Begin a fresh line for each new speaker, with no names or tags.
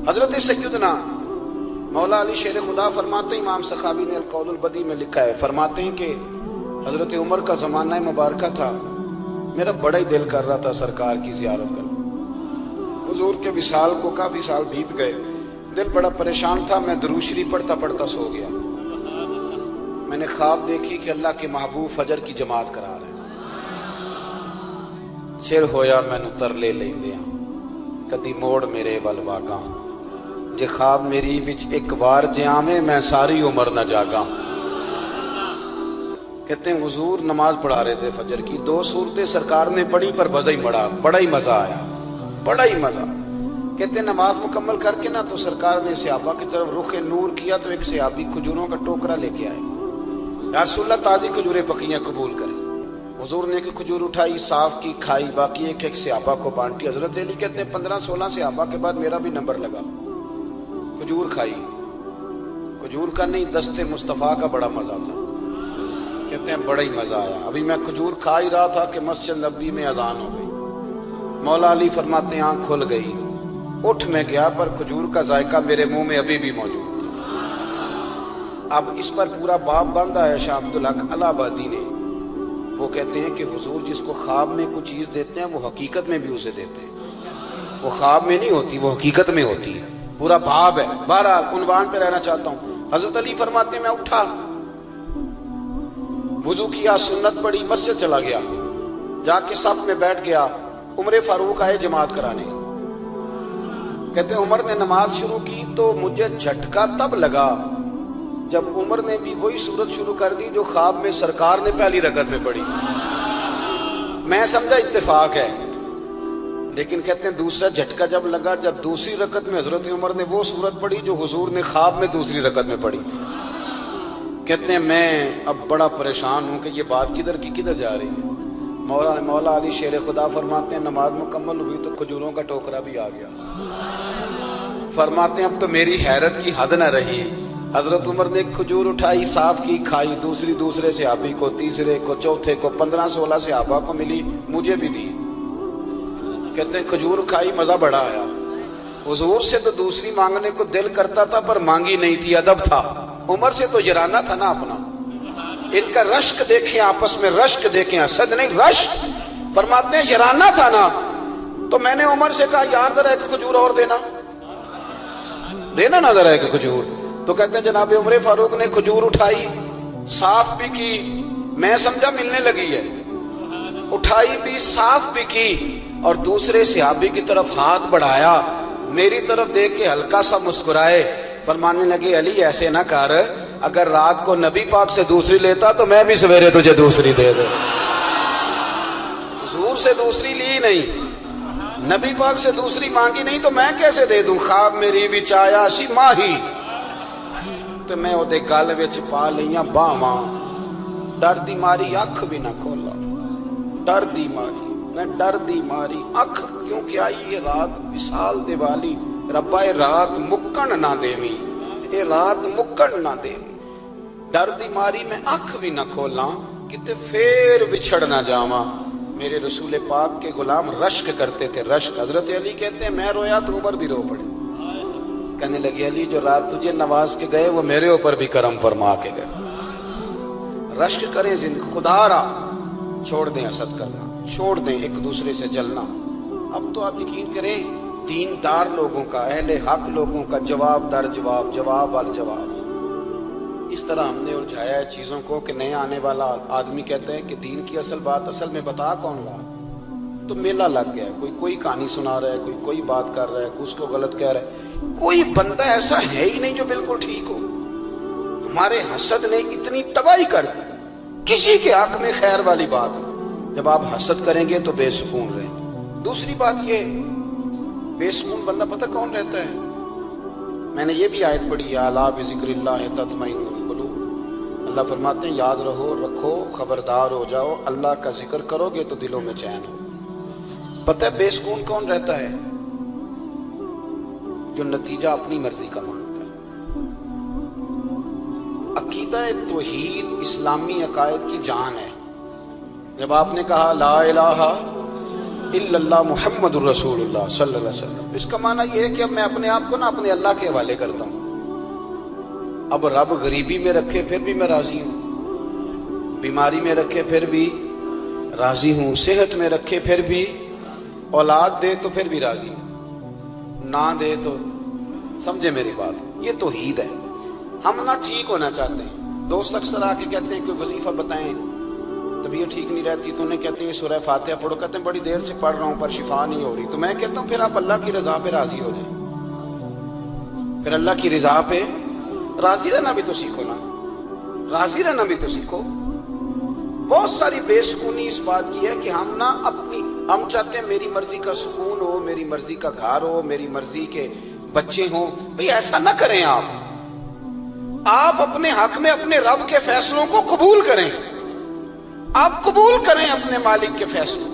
حضرت سیدنا مولا علی شیر خدا فرماتے ہیں، امام سخاوی نے القول البدی میں لکھا ہے، فرماتے ہیں کہ حضرت عمر کا زمانہ مبارکہ تھا، میرا بڑا ہی دل کر رہا تھا سرکار کی زیارت کرنا۔ حضور کے وصال کو کافی سال بیت گئے، دل بڑا پریشان تھا، میں درود شریف پڑھتا پڑھتا سو گیا۔ میں نے خواب دیکھی کہ اللہ کے محبوب فجر کی جماعت کرا رہے ہیں۔ چر ہویا مینوں ترلے لیندیاں، کدی موڑ میرے ول واگاں، جے خواب میری وچ ایک وار جے آویں میں ساری عمر نہ جاگاں۔ کہتے ہیں حضور نماز پڑھا رہے تھے فجر کی، 2 سورتیں سرکار نے پڑھی پر بزا ہی مڑا، بڑا ہی مزہ آیا، بڑا ہی مزہ۔ کہتے ہیں نماز مکمل کر کے نا تو سرکار نے صحابہ کی طرف رخ نور کیا تو ایک صحابی کھجوروں کا ٹوکرا لے کے آئے، یا رسول اللہ تازی کھجوریں پکیاں قبول کریں۔ حضور نے ایک کھجور اٹھائی، صاف کی، کھائی، باقی ایک ایک صحابہ کو بانٹی۔ حضرت علی کہتے ہیں 15-16 صحابہ کے بعد میرا بھی نمبر لگا، کھجور کھائی۔ کھجور کا نہیں، دست مصطفیٰ کا بڑا مزہ تھا، کہتے ہیں بڑا ہی مزہ آیا۔ ابھی میں کھجور کھا ہی رہا تھا کہ مسجد نبوی میں اذان ہو گئی۔ مولا علی فرماتے ہیں آنکھ کھل گئی، اٹھ میں گیا پر کھجور کا ذائقہ میرے منہ میں ابھی بھی موجود تھا۔ اب اس پر پورا باب باندھا ہے شاہ عبدالحق الہ آبادی نے۔ وہ کہتے ہیں کہ حضور جس کو خواب میں کوئی چیز دیتے ہیں وہ حقیقت میں بھی اسے دیتے ہیں، وہ خواب میں نہیں ہوتی، وہ حقیقت میں ہوتی ہے۔ پورا باب ہے، بہرحال عنوان پہ رہنا چاہتا ہوں۔ حضرت علی فرماتے ہیں میں اٹھا، وضو کیا، سنت پڑھی، مسجد چلا گیا، جا کے صف میں بیٹھ گیا۔ عمر فاروق آئے جماعت کرانے، کہتے ہیں عمر نے نماز شروع کی تو مجھے جھٹکا تب لگا جب عمر نے بھی وہی صورت شروع کر دی جو خواب میں سرکار نے پہلی رکعت میں پڑھی۔ میں سمجھا اتفاق ہے، لیکن کہتے ہیں دوسرا جھٹکا جب لگا جب دوسری رکعت میں حضرت عمر نے وہ صورت پڑھی جو حضور نے خواب میں دوسری رکعت میں پڑھی تھی۔ کہتے ہیں میں اب بڑا پریشان ہوں کہ یہ بات کدھر کی کدھر جا رہی ہے۔ مولا علی شیر خدا فرماتے ہیں نماز مکمل ہوئی تو کھجوروں کا ٹوکرا بھی آ گیا۔ فرماتے ہیں اب تو میری حیرت کی حد نہ رہی، حضرت عمر نے کھجور اٹھائی، صاف کی، کھائی، دوسرے صحابی کو، تیسرے کو، چوتھے کو، 15-16 صحابہ کو ملی، مجھے بھی دی۔ کہتے ہیں کھجور کھائی، مزہ بڑا آیا۔ حضور سے تو دوسری مانگنے کو دل کرتا تھا پر مانگی نہیں تھی، ادب تھا۔ عمر سے تو یرانہ تھا نا اپنا۔ ان کا رشک دیکھیں، آپس میں رشک دیکھیں، حسد نہیں، رشک۔ فرماتے ہیں یرانہ تھا نا، تو میں نے عمر سے کہا یار ذرا ایک کھجور اور دینا نا ذرا ایک کھجور۔ تو کہتے ہیں جناب عمر فاروق نے کھجور اٹھائی، صاف بھی کی، میں سمجھا ملنے لگی ہے، اٹھائی بھی، صاف بھی کی، اور دوسرے صحابی کی طرف ہاتھ بڑھایا، میری طرف دیکھ کے ہلکا سا مسکرائے، فرمانے لگے علی ایسے نہ کر، اگر رات کو نبی پاک سے دوسری لیتا تو میں بھی سویرے تجھے دوسری دے دے۔ حضور سے دوسری لی نہیں، نبی پاک سے دوسری مانگی نہیں تو میں کیسے دے دوں؟ خواب میری وچ آیا سی ماہی تو میں اودے گل وچ پا لیاں باواں، ڈر دی ماری اکھ بھی نہ کھولا، ڈر دی ماری، میں ڈر دی ماری اکھ کیونکہ آئی یہ رات وصال دے والی، ربا اے رات مکن نہ دیویں، اے رات مکن نہ دیویں، ڈر دی ماری میں اکھ بھی نہ کھولاں، کتے پھر بچھڑ نہ جاواں۔ میرے رسول پاک کے غلام رشک کرتے تھے، رشک۔ حضرت علی کہتے ہیں میں رویا تو عمر بھی رو پڑے، کہنے لگے علی جو رات تجھے نواز کے گئے وہ میرے اوپر بھی کرم فرما کے گئے۔ رشک کریں، خدا را چھوڑ دیں حسد کرنا، چھوڑ دیں ایک دوسرے سے جلنا۔ اب تو آپ یقین کریں دیندار لوگوں کا، اہل حق لوگوں کا جواب در جواب، جواب ال جواب، اس طرح ہم نے الجھایا ہے چیزوں کو کہ نیا آنے والا آدمی کہتے ہیں کہ دین کی اصل بات اصل میں بتا کون رہا، تو میلہ لگ گیا ہے، کوئی کہانی سنا رہا ہے، کوئی بات کر رہا ہے، اس کو غلط کہہ رہا ہے، کوئی بندہ ایسا ہے ہی نہیں جو بالکل ٹھیک ہو۔ ہمارے حسد نے اتنی تباہی کر دی، کسی کے حق میں خیر والی بات ہو، جب آپ حسد کریں گے تو بے سکون رہیں گے۔ دوسری بات یہ، بے سکون بندہ پتہ کون رہتا ہے؟ میں نے یہ بھی آیت پڑھی ہے، الا بذکر اللہ تطمئن القلوب۔ اللہ فرماتے ہیں یاد رکھو، خبردار ہو جاؤ، اللہ کا ذکر کرو گے تو دلوں میں چین ہو۔ پتہ ہے بے سکون کون رہتا ہے؟ جو نتیجہ اپنی مرضی کا مانگتا ہے۔ عقیدہ توحید اسلامی عقائد کی جان ہے۔ جب آپ نے کہا لا الہ الا اللہ محمد الرسول اللہ صلی اللہ علیہ وسلم۔ اس کا معنی یہ ہے کہ اب میں اپنے آپ کو نا اپنے اللہ کے حوالے کرتا ہوں۔ اب رب غریبی میں رکھے پھر بھی میں راضی ہوں، بیماری میں رکھے پھر بھی راضی ہوں، صحت میں رکھے پھر بھی، اولاد دے تو پھر بھی راضی ہوں، نہ دے تو سمجھے میری بات۔ یہ توحید ہے۔ ہم نہ ٹھیک ہونا چاہتے ہیں۔ دوست اکثر آ کے کہتے ہیں کوئی وظیفہ بتائیں، طبیعت ٹھیک نہیں رہتی تو انہیں کہتے ہیں سورہ فاتحہ پڑھو، کہتے ہیں بڑی دیر سے پڑھ رہا ہوں پر شفا نہیں ہو رہی، تو میں کہتا ہوں پھر آپ اللہ کی رضا پہ راضی ہو جائیں، پھر اللہ کی رضا پہ راضی رہنا بھی تو سیکھو نا، راضی رہنا بھی تو سیکھو۔ بہت ساری بے سکونی اس بات کی ہے کہ ہم نا ہم چاہتے ہیں میری مرضی کا سکون ہو، میری مرضی کا گھر ہو، میری مرضی کے بچے ہوں۔ بھئی ایسا نہ کریں، آپ اپنے حق میں اپنے رب کے فیصلوں کو قبول کریں، آپ قبول کریں اپنے مالک کے فیصلوں۔